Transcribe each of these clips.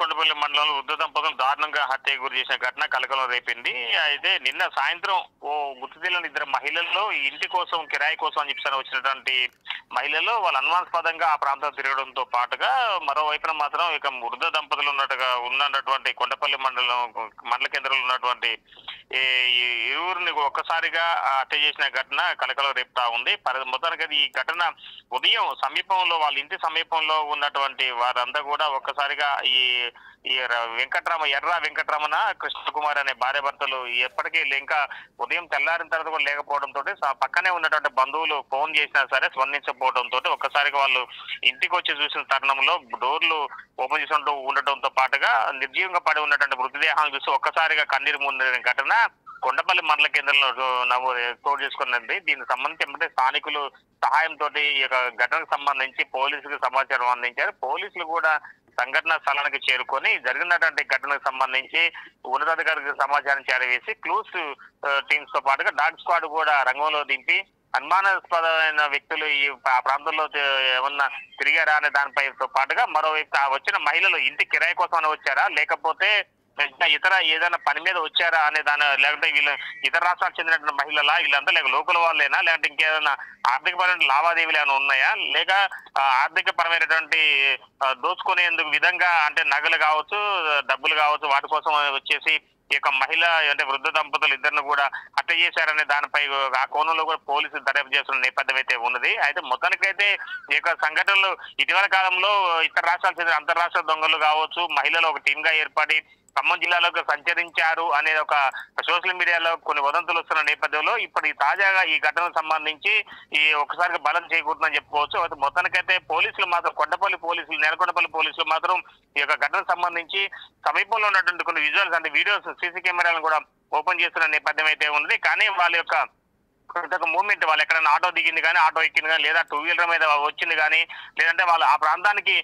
నేలకొండపల్లి మండలంలో వృద్ధ దంపతులు దారుణంగా హత్యకు గురి చేసిన ఘటన కలకలం రేపింది. అయితే నిన్న సాయంత్రం ఓ గుర్తు తెలియని ఇద్దరు మహిళల్లో ఇంటి కోసం కిరాయి కోసం అని చెప్పి వచ్చినటువంటి మహిళలు వాళ్ళు అనుమానాస్పదంగా ఆ ప్రాంతం తిరగడంతో పాటుగా మరోవైపున మాత్రం ఇక వృద్ధ దంపతులు ఉన్నటువంటి కొండపల్లి మండల కేంద్రంలో ఉన్నటువంటి ఈ ఇరువురిని ఒక్కసారిగా హత్య చేసిన ఘటన కలకలం రేపుతా ఉంది. మొత్తానికి ఈ ఘటన ఉదయం సమీపంలో వాళ్ళ ఇంటి సమీపంలో ఉన్నటువంటి వారంతా కూడా ఒక్కసారిగా ఈ ఎర్ర వెంకటరమణ కృష్ణకుమార్ అనే భార్య భర్తలు ఎప్పటికీ ఇంకా ఉదయం తెల్లారిన తర్వాత కూడా లేకపోవడంతో పక్కనే ఉన్నటువంటి బంధువులు ఫోన్ చేసినా సరే స్పందించకపోవడంతో ఒక్కసారిగా వాళ్ళు ఇంటికి వచ్చి చూసిన తరుణంలో డోర్లు ఓపెన్ చేసి ఉండటంతో పాటుగా నిర్జీవంగా పడి ఉన్నటువంటి మృతదేహాలను చూసి ఒక్కసారిగా కన్నీరు ముందిన ఘటన కొండపల్లి మండల కేంద్రంలో చోటు చేసుకున్నది. దీనికి సంబంధించి స్థానికులు సహాయంతో ఈ యొక్క ఘటనకు సంబంధించి పోలీసులకు సమాచారం అందించారు. పోలీసులు కూడా సంఘటన స్థలానికి చేరుకొని జరిగినటువంటి ఘటనకు సంబంధించి ఉన్నతాధికారికి సమాచారం చేరవేసి క్లూస్ టీమ్స్ తో పాటుగా డాగ్ స్క్వాడ్ కూడా రంగంలో దింపి అనుమానాస్పదమైన వ్యక్తులు ఈ ఆ ప్రాంతంలో ఏమన్నా తిరిగారా అనే దానిపైతో పాటుగా మరోవైపు వచ్చిన మహిళలు ఇంటి కిరాయి కోసం వచ్చారా లేకపోతే ఇతర ఏదైనా పని మీద వచ్చారా అనే దాని లేకపోతే వీళ్ళు ఇతర రాష్ట్రాలకు చెందినటువంటి మహిళలా వీళ్ళంతా లేక లోకల్ వాళ్ళేనా లేదంటే ఇంకేదైనా ఆర్థికపరమైన లావాదేవీలు ఏమైనా ఉన్నాయా లేక ఆర్థిక పరమైనటువంటి దోచుకునేందుకు విధంగా అంటే నగలు కావచ్చు డబ్బులు కావచ్చు వాటి కోసం వచ్చేసి ఈ యొక్క మహిళ అంటే వృద్ధ దంపతులు ఇద్దరిని కూడా హత్య చేశారనే దానిపై ఆ కోణంలో కూడా పోలీసులు దర్యాప్తు చేస్తున్న నేపథ్యం అయితే ఉన్నది. అయితే మొత్తానికైతే ఈ యొక్క సంఘటనలు ఇటీవల కాలంలో ఇతర రాష్ట్రాలకు చెందిన అంతర్రాష్ట్ర దొంగలు కావచ్చు మహిళలు ఒక టీమ్ గా ఏర్పడి ఖమ్మం జిల్లాలోకి సంచరించారు అనే ఒక సోషల్ మీడియాలో కొన్ని వదంతులు వస్తున్న నేపథ్యంలో ఇప్పుడు తాజాగా ఈ ఘటనకు సంబంధించి ఈ ఒకసారిగా బలం చేకూరుతుందని చెప్పుకోవచ్చు. అయితే మొత్తానికైతే పోలీసులు మాత్రం నేలకొండపల్లి పోలీసులు మాత్రం ఈ యొక్క ఘటనకు సంబంధించి సమీపంలో ఉన్నటువంటి కొన్ని విజువల్స్ అంటే వీడియోస్ సీసీ కెమెరాలను కూడా ఓపెన్ చేస్తున్న నేపథ్యం అయితే ఉంది. కానీ వాళ్ళ యొక్క మూమెంట్ వాళ్ళు ఎక్కడైనా ఆటో దిగింది కానీ ఆటో ఎక్కింది కానీ లేదా టూ వీలర్ మీద వచ్చింది కానీ లేదంటే వాళ్ళు ఆ ప్రాంతానికి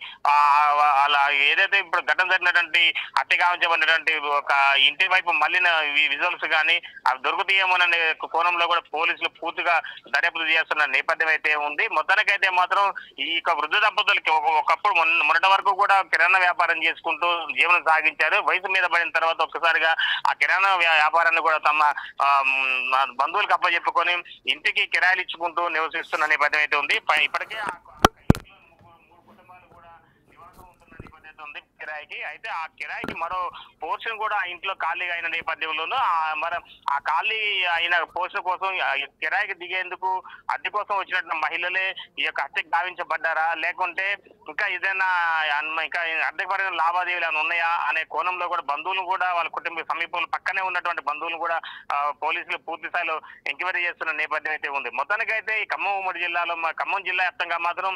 అలా ఏదైతే ఇప్పుడు ఘటన జరిగినటువంటి హత్య గావించబడినటువంటి ఒక ఇంటి వైపు మళ్ళిన విజువల్స్ కానీ అవి దొరుకుతాయేమోననే కోణంలో కూడా పోలీసులు పూర్తిగా దర్యాప్తు చేస్తున్న నేపథ్యం అయితే ఉంది. మొత్తానికైతే మాత్రం ఈ యొక్క వృద్ధ దంపతులకి ఒకప్పుడు మొన్నటి వరకు కూడా కిరాణా వ్యాపారం చేసుకుంటూ జీవనం సాగించారు. వయసు మీద పడిన తర్వాత ఒక్కసారిగా ఆ కిరాణా వ్యాపారాన్ని కూడా తమ బంధువులకు అప్పచెప్పుకొని ఇంటికి కిరాయిలు ఇచ్చుకుంటూ నివసిస్తున్న నేపథ్యం అయితే ఉంది. ఇప్పటికే మూడు కుటుంబాలు కూడా నివాసం ఉంటున్న నేపథ్యం ఉంది కిరాయికి. అయితే ఆ కిరాయికి మరో పోర్షన్ కూడా ఇంట్లో ఖాళీగా అయిన నేపథ్యంలోనూ మరి ఆ ఖాళీ అయిన పోర్షన్ కోసం కిరాయికి దిగేందుకు అద్దె కోసం వచ్చినట్టు మహిళలే ఈ యొక్క హత్యకు గావించబడ్డారా లేకుంటే ఇంకా ఏదైనా ఇంకా అద్దెపరమైన లావాదేవీలు ఏమైనా ఉన్నాయా అనే కోణంలో కూడా బంధువులు కూడా వాళ్ళ కుటుంబ సమీపంలో పక్కనే ఉన్నటువంటి బంధువులు కూడా పోలీసులు పూర్తి స్థాయిలో ఎంక్వైరీ చేస్తున్న నేపథ్యం అయితే ఉంది. మొత్తానికైతే ఈ ఖమ్మం ఉమ్మడి జిల్లాలో ఖమ్మం జిల్లా వ్యాప్తంగా మాత్రం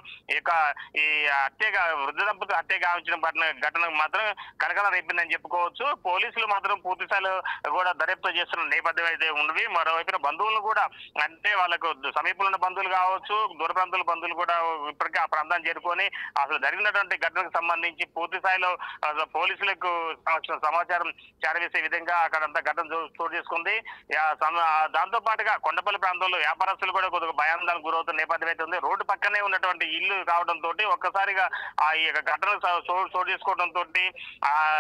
ఈ హత్యగా వృద్ధ దంపతులు హత్య గావించిన ఘటనకు మాత్రం కలకలం రేపిందని చెప్పుకోవచ్చు. పోలీసులు మాత్రం పూర్తి స్థాయిలో కూడా దర్యాప్తు చేస్తున్న నేపథ్యం అయితే ఉంది. మరోవైపున బంధువులు కూడా అంటే వాళ్ళకు సమీపంలో ఉన్న బంధువులు కావచ్చు దూర ప్రాంతాల బంధువులు కూడా ఇప్పటికే ఆ ప్రాంతాన్ని చేరుకొని అసలు జరిగినటువంటి ఘటనకు సంబంధించి పూర్తి స్థాయిలో పోలీసులకు సమాచారం చేరవేసే విధంగా అక్కడంతా ఘటన చోటు చేసుకుంది. దాంతో పాటుగా కొండపల్లి ప్రాంతంలో వ్యాపారస్తులు కూడా కొద్దిగా భయాందోళనకు గురవుతున్న నేపథ్యం అయితే ఉంది. రోడ్డు పక్కనే ఉన్నటువంటి ఇల్లు కావడంతో ఒక్కసారిగా ఆ ఘటన చోటు చేసుకోవడంతో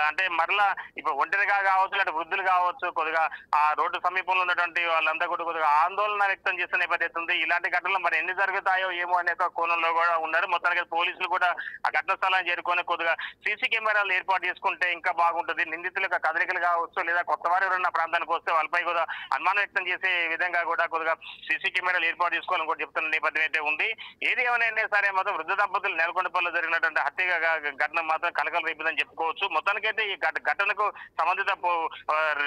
అంటే మరలా ఇప్పుడు ఒంటరిగా కావచ్చు లేదా వృద్ధులు కావచ్చు కొద్దిగా ఆ రోడ్డు సమీపంలో ఉన్నటువంటి వాళ్ళంతా కూడా కొద్దిగా ఆందోళన వ్యక్తం చేస్తున్న నేపథ్యం ఉంది. ఇలాంటి ఘటనలు మరి ఎన్ని జరుగుతాయో ఏమో అనే కోణంలో కూడా ఉన్నారు. మొత్తానికి పోలీసులు కూడా ఆ ఘటన స్థలాన్ని చేరుకొని కొద్దిగా సీసీ కెమెరాలు ఏర్పాటు చేసుకుంటే ఇంకా బాగుంటుంది. నిందితులకు కదలికలు కావచ్చు లేదా కొత్త వారు ఎవరన్నా ప్రాంతానికి వస్తే వాళ్ళపై కూడా అనుమానం వ్యక్తం చేసే విధంగా కూడా కొద్దిగా సీసీ కెమెరాలు ఏర్పాటు చేసుకోవాలని కూడా చెప్తున్న నేపథ్యం అయితే ఉంది. ఏది ఏమైనా సరే మాత్రం వృద్ధ దంపతులు నేలకొండపల్లిలో జరిగినటువంటి హత్య ఘటన మాత్రం కలకలం రేపిందని చెప్పుకోవచ్చు. మొత్తానికైతే ఈ ఘటనకు సంబంధిత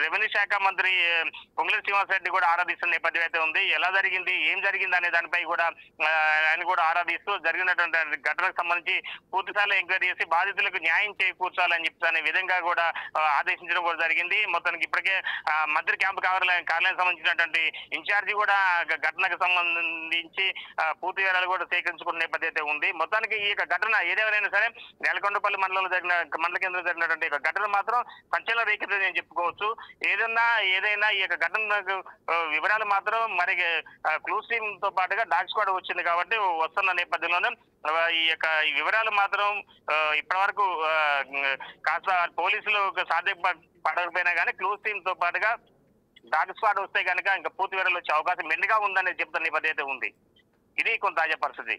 రెవెన్యూ శాఖ మంత్రి పొంగులేటి శ్రీనివాసరెడ్డి కూడా ఆరాధిస్తున్న నేపథ్యం అయితే ఉంది. ఎలా జరిగింది ఏం జరిగింది అనే దానిపై కూడా ఆయన కూడా ఆరాధిస్తూ జరిగినటువంటి ఘటనకు సంబంధించి పూర్తి స్థాయిలో ఎంక్వైరీ చేసి బాధితులకు న్యాయం చేకూర్చాలని చెప్తానే విధంగా కూడా ఆదేశించడం కూడా జరిగింది. మొత్తానికి ఇప్పటికే మంత్రి క్యాంపు కార్యాలయం సంబంధించినటువంటి ఇన్ఛార్జి కూడా ఘటనకు సంబంధించి పూర్తి వివరాలు కూడా సేకరించుకున్న నేపథ్యం అయితే ఉంది. మొత్తానికి ఈ ఘటన ఏదేమైనా సరే నేలకొండపల్లి మండలంలో జరిగిన మండల కేంద్రం జరిగినటువంటి ఘటన మాత్రం సంచలన రేఖిందని నేను చెప్పుకోవచ్చు. ఏదైనా ఈ యొక్క ఘటన వివరాలు మాత్రం మరి క్లూస్ టీమ్ తో పాటుగా డాగ్ స్క్వాడ్ వచ్చింది కాబట్టి వస్తున్న నేపథ్యంలోనే ఈ యొక్క వివరాలు మాత్రం ఇప్పటి వరకు కాస్త పోలీసులు సాధ్యపడకపోయినా కానీ క్లూస్ టీమ్ తో పాటుగా డాగ్ స్క్వాడ్ వస్తే కనుక ఇంకా పూర్తి వివరాలు వచ్చే అవకాశం మెండుగా ఉందనే చెప్తున్న నేపథ్యం అయితే ఉంది. ఇది కొంత తాజా పరిస్థితి.